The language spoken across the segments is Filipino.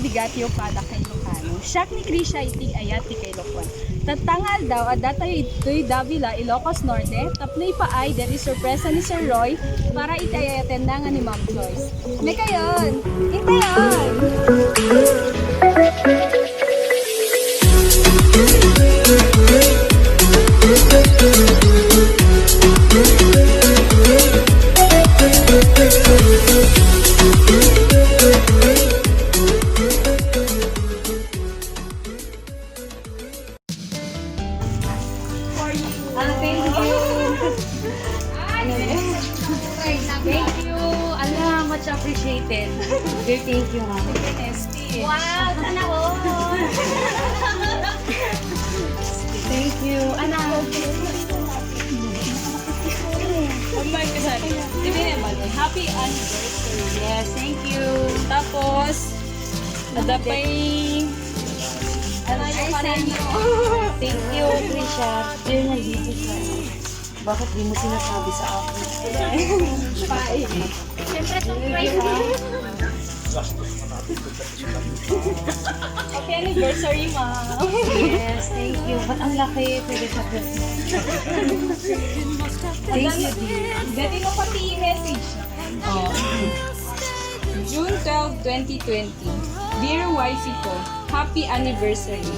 bigatyo pada kay Ilocano. Siyak ni Krisha iti ayat ti kay Ilocano. Tatangal daw at datoy ito'y Davila, Ilocos Norte, tapnoy pa ay deri sorpresa ni Sir Roy para iti ayaten na nga ni Ma'am Joyce. May kayon! Hintayon! Thank you. Allah, much appreciated. Dear, thank you, ma'am. Wow! Sana all! Thank you. Anak. Kumbay ka sa Hindi naman. Happy anniversary. Yes, thank you. Tapos, nadapay... Ano yung pananyo? Thank you, Trisha. Dear, nandito siya. Bakit di mo sinasabi sa akin? Siyempre, surprise mo. Happy anniversary, ma'am. Yes, thank you. Ba't ang laki? Pwede sa Christmas. Thank you, dear. Dati mo pati i-message. Oh. June 12, 2020. Dear wifey ko, happy anniversary.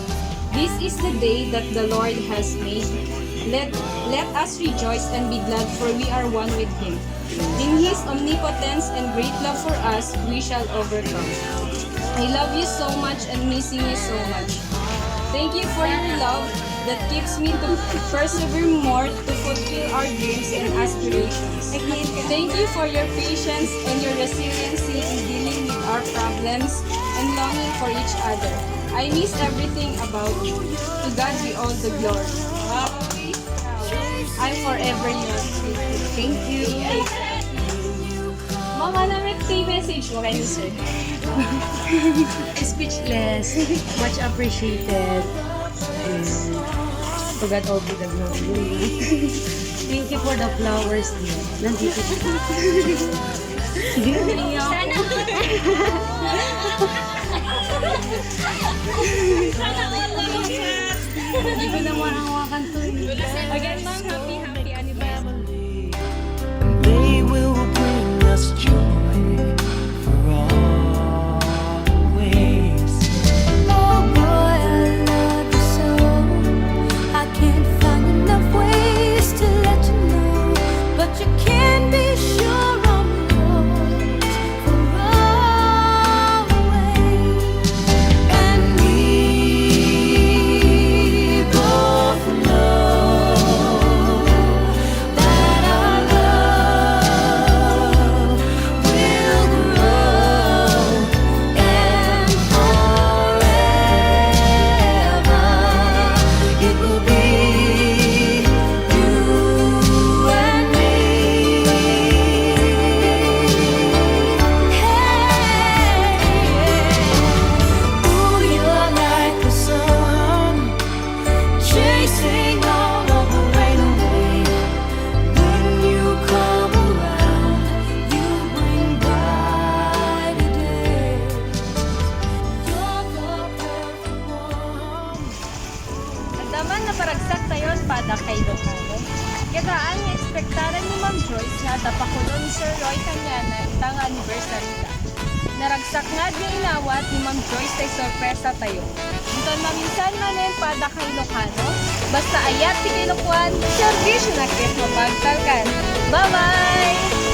This is the day that the Lord has made. Let us rejoice and be glad, for we are one with Him. In His omnipotence and great love for us, we shall overcome. I love you so much and missing you so much. Thank you for your love that keeps me to persevere more to fulfill our dreams and aspirations. Thank you for your patience and your resiliency in dealing with our problems and longing for each other. I miss everything about you. To God be all the glory. I'm forever yours. Thank you. Mama, namin ito yung message mo kayo, sir. Speechless. Much appreciated. To God all be the glory. Thank you for the flowers, dear. Nandito siya. Sana Hindi ko na mahawakan to. Again, ma'am, happy anniversary. They will bring us joy for always. Oh boy, I love you so. I can't find enough ways to let you know, but you can be sure I'm yours for always. And we both know that our love will grow, and forever it will be you and me. Ooh, you're like the sun, chasing all of the rain away. When you come around, you bring brighter days. You're the perfect one. Andaman na paragsak tayo pada kay Ilocano. Kitaan ni ekspektaran ni Ma'am Joyce nga tapakulon ni Sir Roy kanya na itang anniversary ta. Naragsak nga di inawat ni Ma'am Joyce tay sorpresa tayo. Unton maminsan manen pada kay Ilocano, basta ayat ti kay Ilocano, servisyo na kit mapagtalkan. Bye-bye!